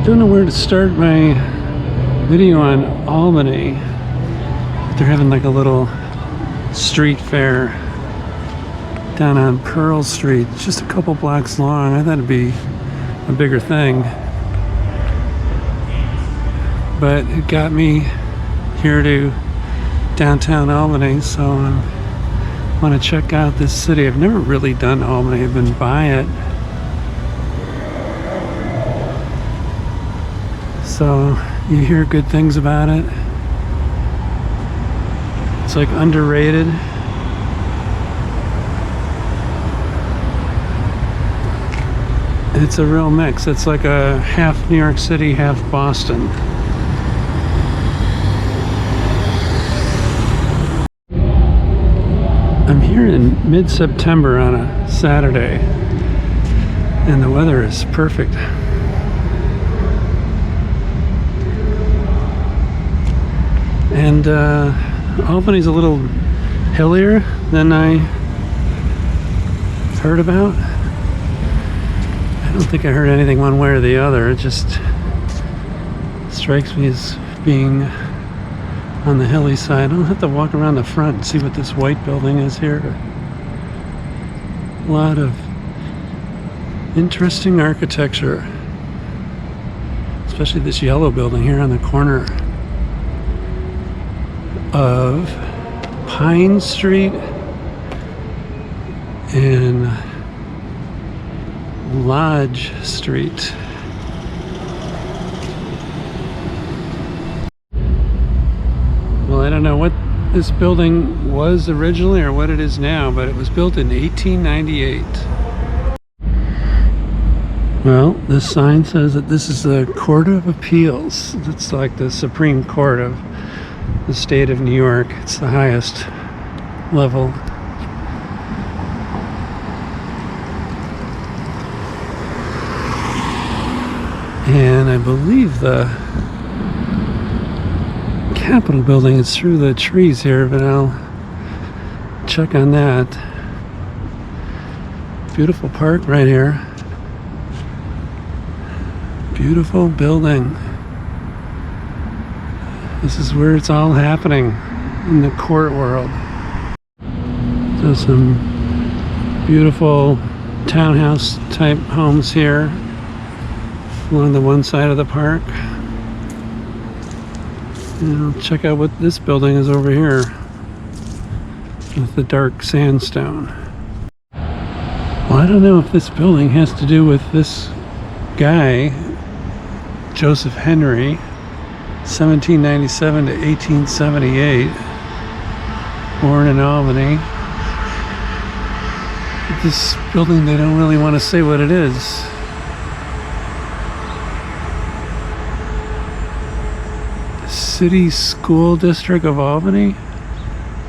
Don't know where to start my video on Albany. They're having like a little street fair down on Pearl Street. It's just a couple blocks long. I thought it'd be a bigger thing, but it got me here to downtown Albany, so I want to check out this city. I've never really done Albany. I've been by it. So you hear good things about it. It's like underrated. It's a real mix. It's like a half New York City, half Boston. I'm here in mid-September on a Saturday, and the weather is perfect. And Albany's a little hillier than I heard about. I don't think I heard anything one way or the other. It just strikes me as being on the hilly side. I'll have to walk around the front and see what this white building is here. A lot of interesting architecture, especially this yellow building here on the corner of Pine Street and Lodge Street. Well, I don't know what this building was originally or what it is now, but it was built in 1898. Well, this sign says that this is the Court of Appeals. It's like the Supreme Court of the state of New York. It's the highest level. And I believe the Capitol building is through the trees here, but I'll check on that. Beautiful park right here. Beautiful building. This is where it's all happening in the court world. So some beautiful townhouse type homes here along the one side of the park. And I'll check out what this building is over here with the dark sandstone. Well, I don't know if this building has to do with this guy, Joseph Henry, 1797 to 1878, born in Albany. But this building, they don't really want to say what it is. City School District of Albany,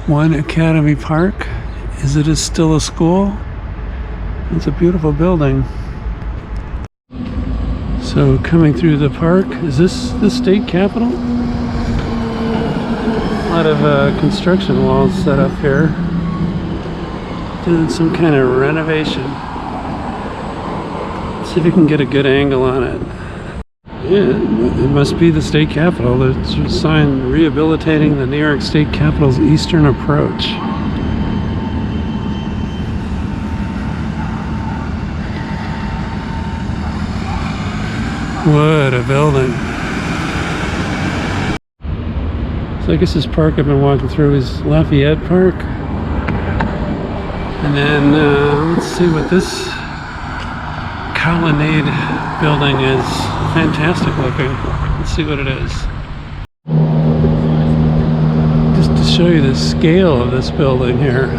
One Academy Park. Is it still a school? It's a beautiful building. So coming through the park, is this the state capitol? A lot of construction walls set up here. Doing some kind of renovation. Let's see if we can get a good angle on it. Yeah, it must be the state capitol. It's a sign rehabilitating the New York State Capitol's eastern approach. What a building. So I guess this park I've been walking through is Lafayette Park. And then let's see what this colonnade building is. Fantastic looking. Let's see what it is. Just to show you the scale of this building here.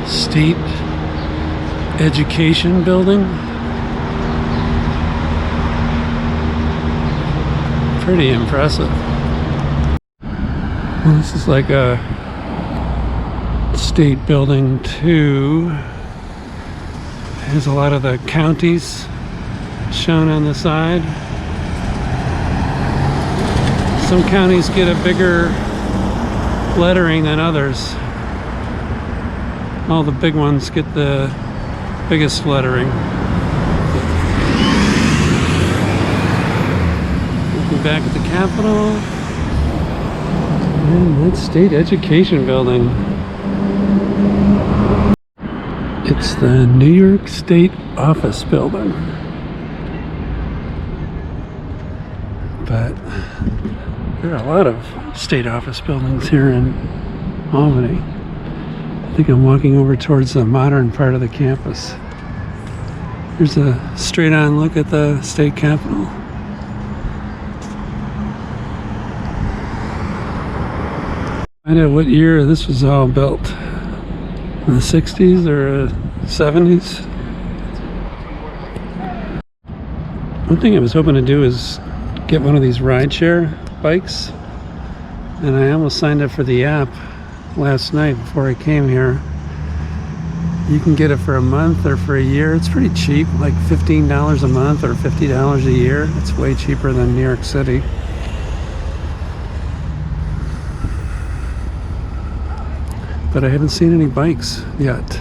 State Education Building. Pretty impressive. Well, this is like a state building too. There's a lot of the counties shown on the side. Some counties get a bigger lettering than others. All the big ones get the biggest fluttering. Looking back at the Capitol. And that state education building. It's the New York State Office Building. But there are a lot of state office buildings here in Albany. I think I'm walking over towards the modern part of the campus. Here's a straight-on look at the state capitol. Find out what year this was all built. In the 60s or 70s? One thing I was hoping to do is get one of these rideshare bikes, and I almost signed up for the app last night before I came here. You can get it for a month or for a year. It's pretty cheap, like $15 a month or $50 a year. It's way cheaper than New York City. But I haven't seen any bikes yet.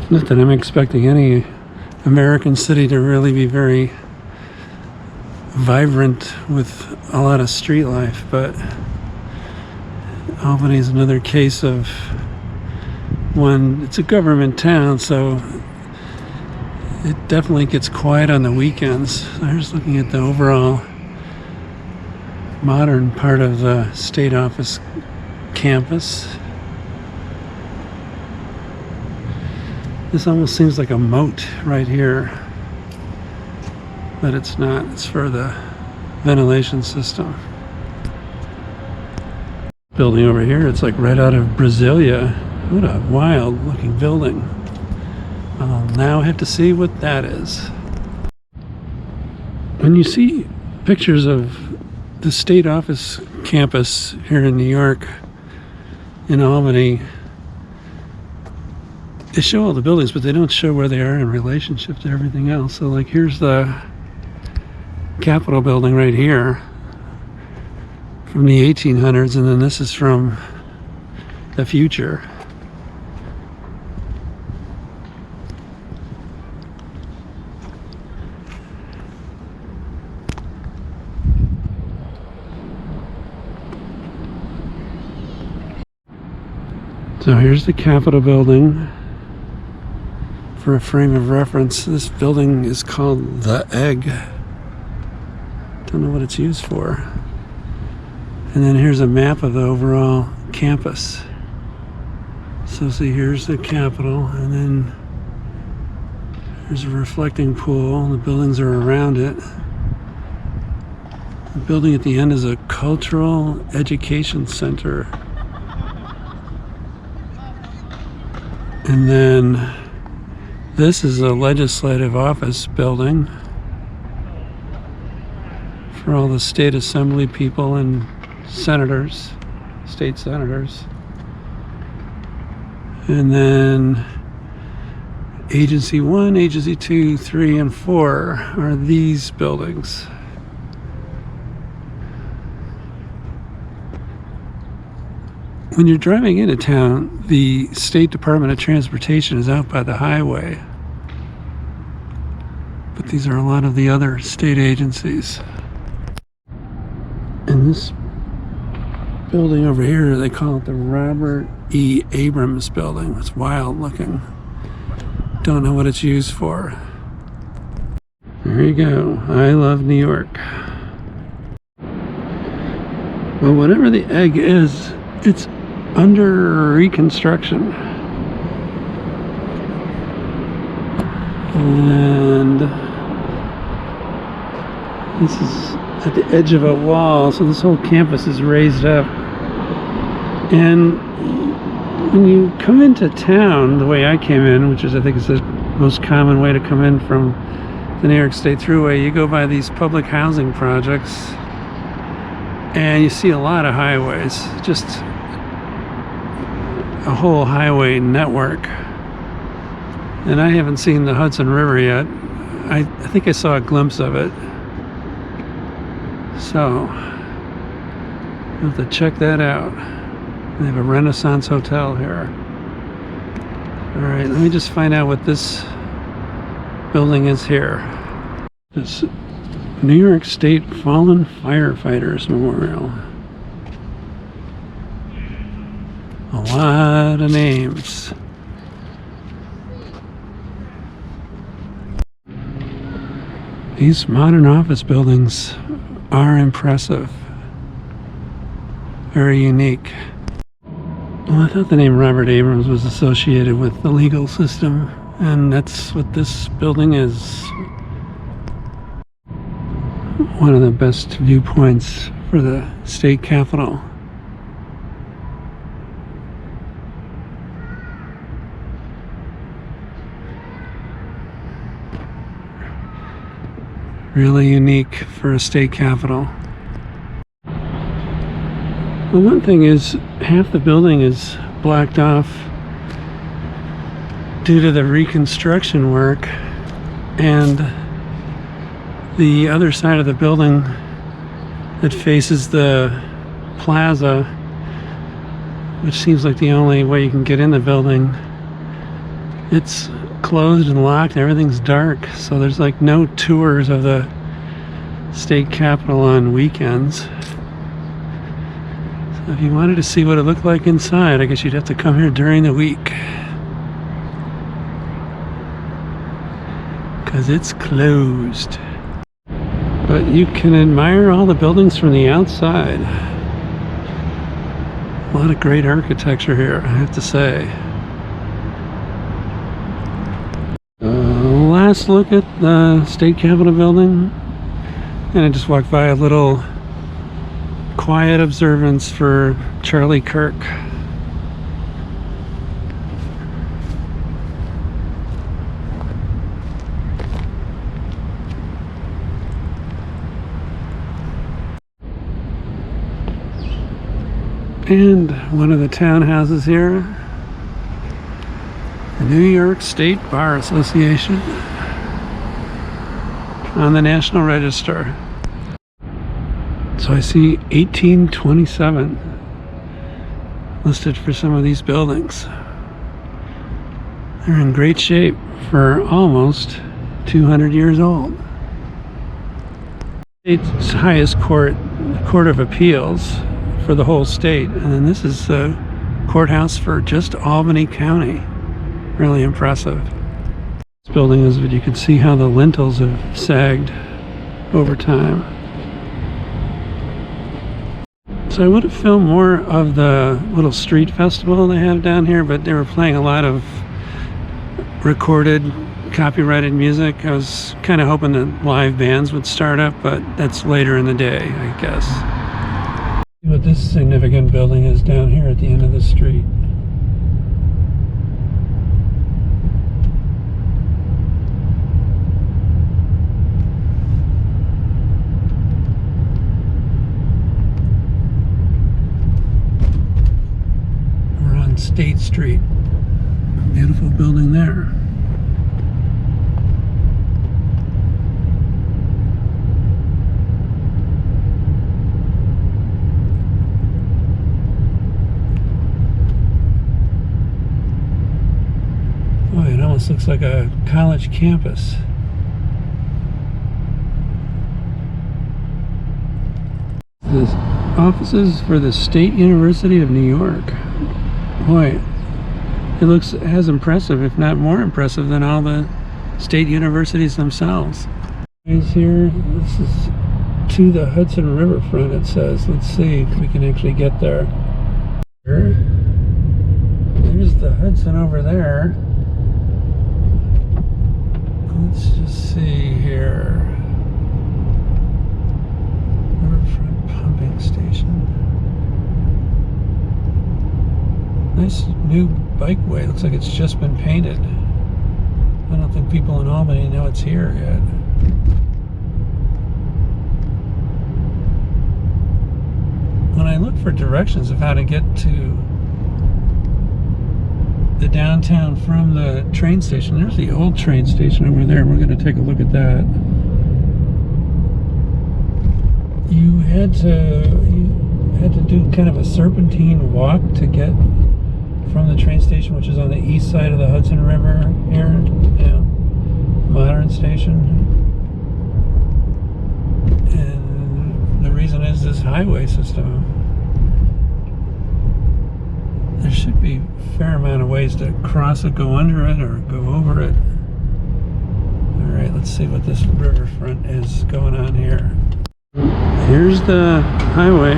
Not that I'm expecting any American city to really be very vibrant with a lot of street life, but Albany is another case of one. It's a government town, so it definitely gets quiet on the weekends. I was looking at the overall modern part of the state office campus. This almost seems like a moat right here, but it's not. It's for the ventilation system. Building over here, it's like right out of Brasilia. What a wild looking building. I'll now have to see what that is. When you see pictures of the state office campus here in New York, in Albany, they show all the buildings, but they don't show where they are in relationship to everything else. So like here's the Capitol building right here from the 1800s, and then this is from the future. So here's the Capitol building. For a frame of reference, this building is called the Egg. Don't know what it's used for. And then here's a map of the overall campus. So see, here's the Capitol, and then there's a reflecting pool. The buildings are around it. The building at the end is a cultural education center. And then this is a legislative office building for all the state assembly people and senators, state senators. And then Agency 1, Agency 2, 3, and 4 are these buildings. When you're driving into town, the State Department of Transportation is out by the highway. But these are a lot of the other state agencies. And this building over here, they call it the Robert E. Abrams building. It's wild looking. Don't know what it's used for. There you go. I love New York. Well, whatever the Egg is, it's under reconstruction. And this is at the edge of a wall, so this whole campus is raised up. And when you come into town the way I came in, which is I think is the most common way to come in from the New York State Thruway, you go by these public housing projects and you see a lot of highways, just a whole highway network. And I haven't seen the Hudson River yet. I think I saw a glimpse of it. So I'll have to check that out. They have a Renaissance hotel here. All right, let me just find out what this building is here. This New York State Fallen Firefighters Memorial. A lot of names. These modern office buildings are impressive. Very unique. Well, I thought the name Robert Abrams was associated with the legal system, and that's what this building is. One of the best viewpoints for the state capitol. Really unique for a state capitol. Well, one thing is, half the building is blocked off due to the reconstruction work, and the other side of the building that faces the plaza, which seems like the only way you can get in the building, it's closed and locked, everything's dark, so there's like no tours of the state capitol on weekends. So if you wanted to see what it looked like inside, I guess you'd have to come here during the week, because it's closed. But you can admire all the buildings from the outside. A lot of great architecture here, I have to say. Last look at the state capitol building, and I just walked by a little quiet observance for Charlie Kirk. And one of the townhouses here, the New York State Bar Association, on the National Register. So I see 1827 listed for some of these buildings. They're in great shape for almost 200 years old. State's highest court, Court of Appeals for the whole state, and then this is the courthouse for just Albany County. Really impressive. This building is, but you can see how the lintels have sagged over time. So I would have filmed more of the little street festival they have down here, but they were playing a lot of recorded, copyrighted music. I was kind of hoping that live bands would start up, but that's later in the day, I guess. See what this significant building is down here at the end of the street. State Street. Beautiful building there. Boy, it almost looks like a college campus. The offices for the State University of New York. Boy, it looks as impressive, if not more impressive, than all the state universities themselves. Here, this is to the Hudson Riverfront, it says. Let's see if we can actually get there. There's the Hudson over there. Let's just see here. Riverfront pumping station. Nice new bikeway. Looks like it's just been painted. I don't think people in Albany know it's here yet. When I look for directions of how to get to the downtown from the train station, there's the old train station over there. We're going to take a look at that. You had to do kind of a serpentine walk to get from the train station, which is on the east side of the Hudson River here. Yeah, modern station. And the reason is this highway system. There should be a fair amount of ways to cross it, go under it, or go over it. Alright, let's see what this riverfront is going on here. Here's the highway.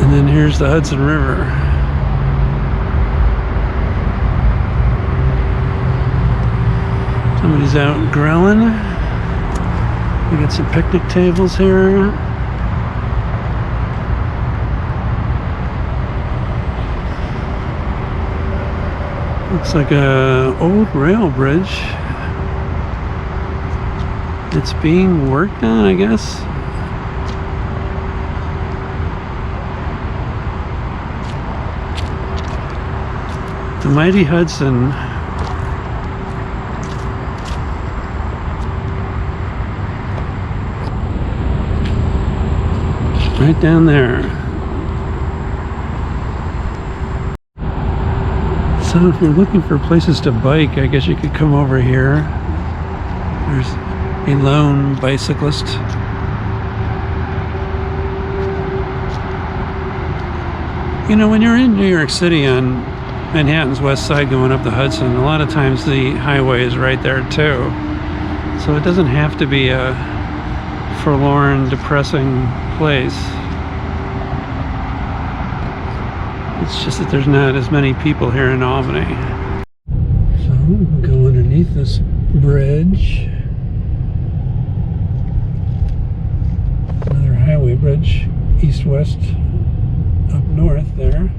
And then here's the Hudson River. Somebody's out grilling. We got some picnic tables here. Looks like a old rail bridge. It's being worked on, I guess. The mighty Hudson. Right down there. So if you're looking for places to bike, I guess you could come over here. There's a lone bicyclist. You know, when you're in New York City on Manhattan's west side going up the Hudson, a lot of times the highway is right there too. So it doesn't have to be a forlorn, depressing place. It's just that there's not as many people here in Albany. So we'll go underneath this bridge. Another highway bridge, east-west, up north there.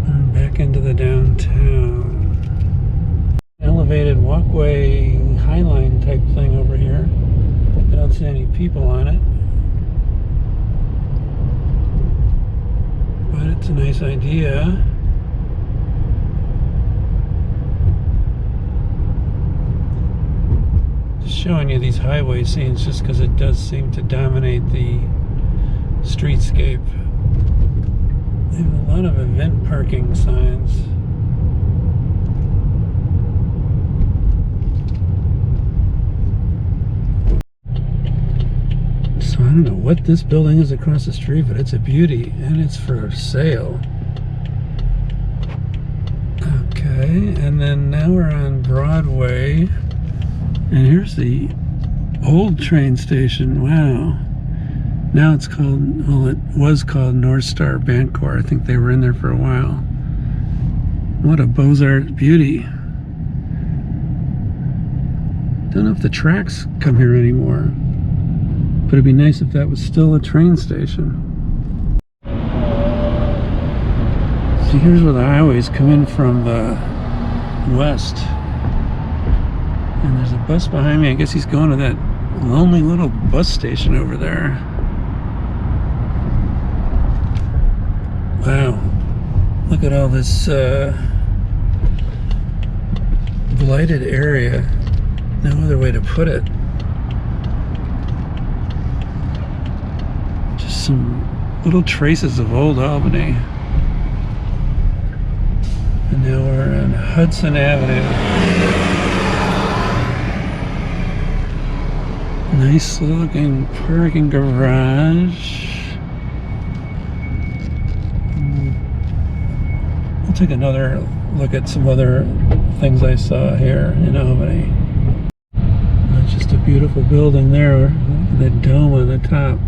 And back into the downtown. Elevated walkway, highline type thing over here. I don't see any people on it, but it's a nice idea. Just showing you these highway scenes just because it does seem to dominate the streetscape. They have a lot of event parking signs. I don't know what this building is across the street, but it's a beauty, and it's for sale. Okay, and then now we're on Broadway, and here's the old train station. Wow. Now it's called, well, it was called North Star Bancorp. I think they were in there for a while. What a Beaux-Arts beauty. Don't know if the tracks come here anymore. But it'd be nice if that was still a train station. See, here's where the highways come in from the west. And there's a bus behind me. I guess he's going to that lonely little bus station over there. Wow. Look at all this blighted area. No other way to put it. Some little traces of old Albany. And now we're on Hudson Avenue. Nice looking parking garage. I'll take another look at some other things I saw here in Albany. That's just a beautiful building there, the dome on the top.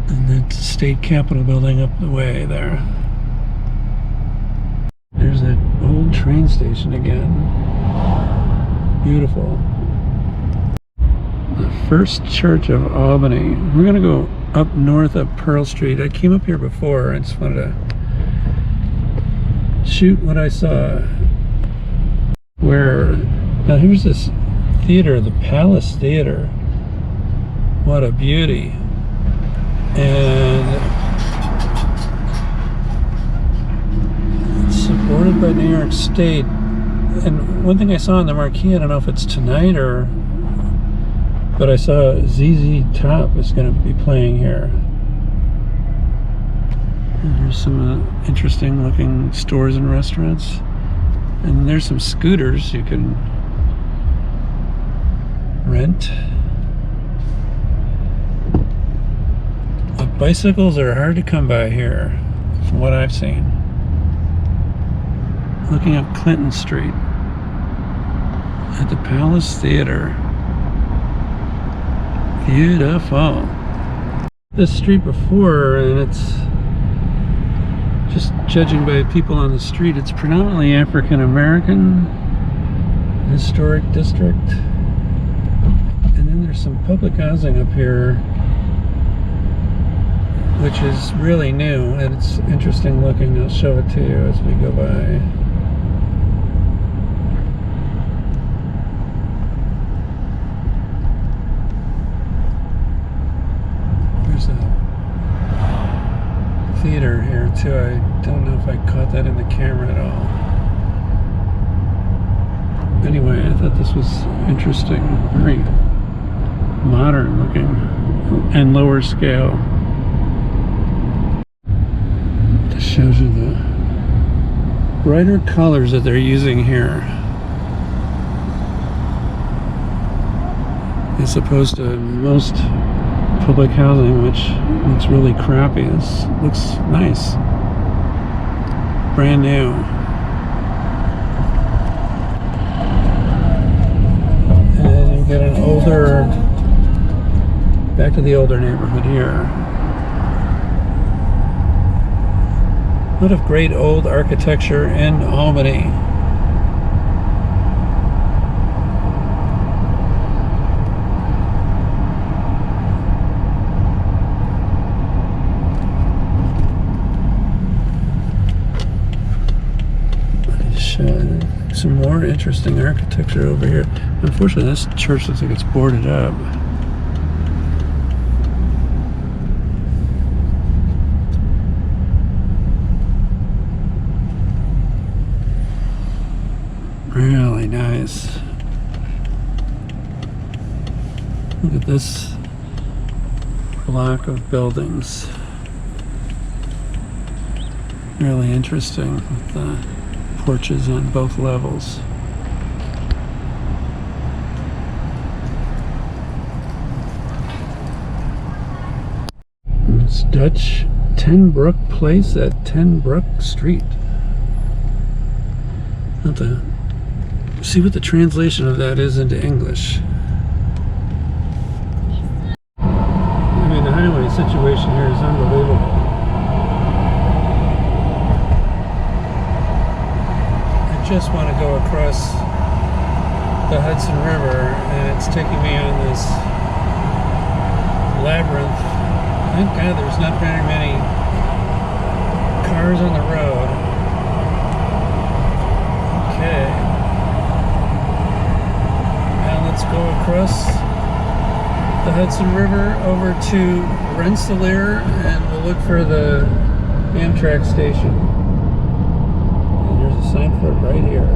And that state capitol building up the way there. There's that old train station again. Beautiful. The First Church of Albany. We're gonna go up north up Pearl Street. I came up here before. I just wanted to shoot what I saw. Where, now here's this theater, the Palace Theater. What a beauty. And let's Boarded by New York State. And one thing I saw on the marquee, I don't know if it's tonight or... but I saw ZZ Top is going to be playing here. And there's some interesting looking stores and restaurants. And there's some scooters you can rent. But bicycles are hard to come by here, from what I've seen. Looking up Clinton Street at the Palace Theater. Beautiful. This street before, and it's just judging by people on the street, it's predominantly African American historic district. And then there's some public housing up here, which is really new, and it's interesting looking. I'll show it to you as we go by. There's a theater here too. I don't know if I caught that in the camera at all. Anyway, I thought this was interesting. Very modern looking and lower scale. This shows you the brighter colors that they're using here, as opposed to most public housing, which looks really crappy. This looks nice, brand new. And you get an older, back to the older neighborhood here. A lot of great old architecture in Albany. Some more interesting architecture over here. Unfortunately, this church looks like it's boarded up. Really nice. Look at this block of buildings. Really interesting with the porches on both levels. It's Dutch Ten Brook Place at 10 Brook Street. I'll have to see what the translation of that is into English. I mean, the highway situation here is unbelievable. I just want to go across the Hudson River, and it's taking me on this labyrinth. Thank God there's not very many cars on the road. Okay. Now let's go across the Hudson River over to Rensselaer, and we'll look for the Amtrak station. Sign for it right here.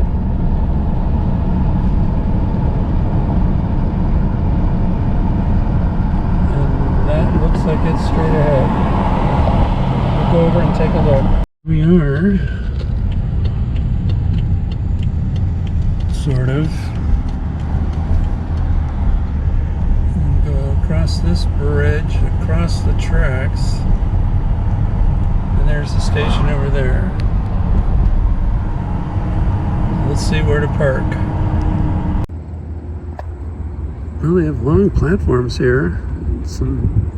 And that looks like it's straight ahead. We'll go over and take a look. We are sort of. And go across this bridge, across the tracks, and there's the station over there. Let's see where to park. Well, they have long platforms here. Some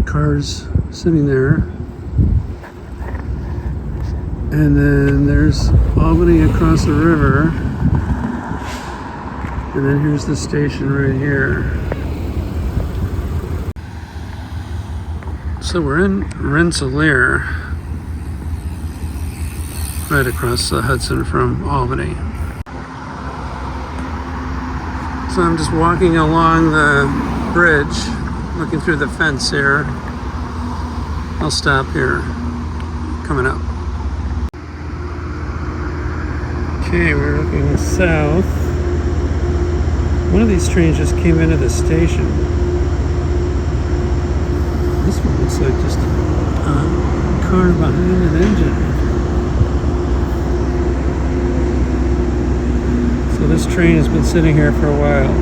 cars sitting there. And then there's Albany across the river. And then here's the station right here. So we're in Rensselaer, right across the Hudson from Albany. So I'm just walking along the bridge, looking through the fence here. I'll stop here, coming up. Okay, we're looking south. One of these trains just came into the station. This one looks like just a car behind an engine. So this train has been sitting here for a while.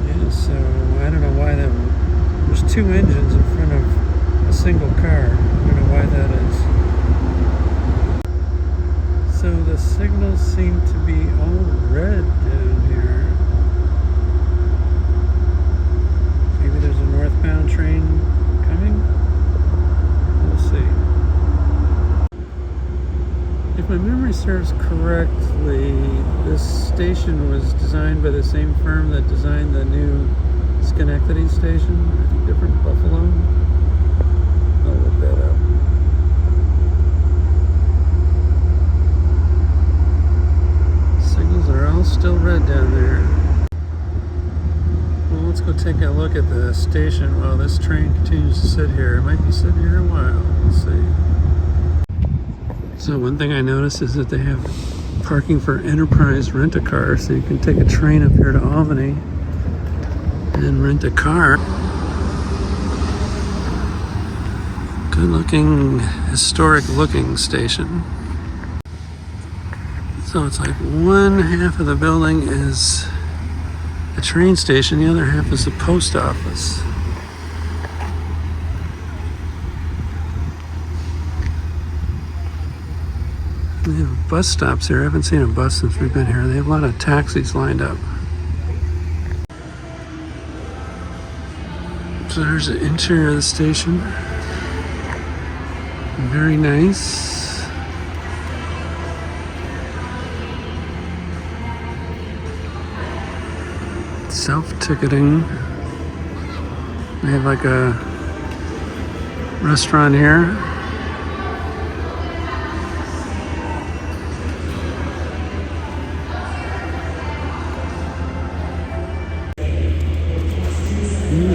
Yeah, so I don't know why there's two engines in front of a single car. I don't know why that is. So the signals seem to be all red down here. Maybe there's a northbound train coming? We'll see. If my memory serves correctly, this station was designed by the same firm that designed the new Schenectady station. I think they're from Buffalo. I'll look that up. Signals are all still red down there. Well, let's go take a look at the station while this train continues to sit here. It might be sitting here a while. We'll see. So one thing I noticed is that they have parking for Enterprise Rent-A-Car, so you can take a train up here to Albany and rent a car. Good looking, historic looking station. So it's like one half of the building is a train station, the other half is the post office. They have bus stops here. I haven't seen a bus since we've been here. They have a lot of taxis lined up. So there's the interior of the station. Very nice. Self-ticketing. They have like a restaurant here.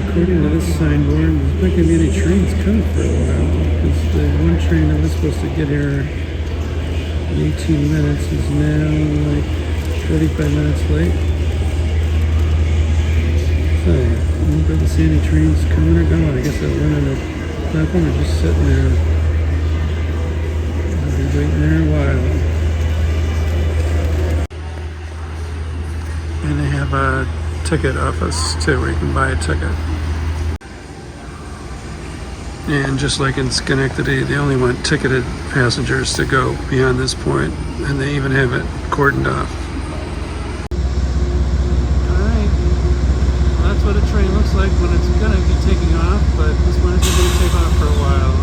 According to this signboard, there's not going to be any trains coming for a while, because the one train that was supposed to get here in 18 minutes is now like 45 minutes late. So, I don't really see any trains coming or going. I guess they'll run on the platform or just sitting there. I'll be waiting there a while. And they have a ticket office too, where you can buy a ticket. And just like in Schenectady, they only want ticketed passengers to go beyond this point, and they even have it cordoned off. Alright, well, that's what a train looks like when it's going to be taking off, but this one isn't going to take off for a while.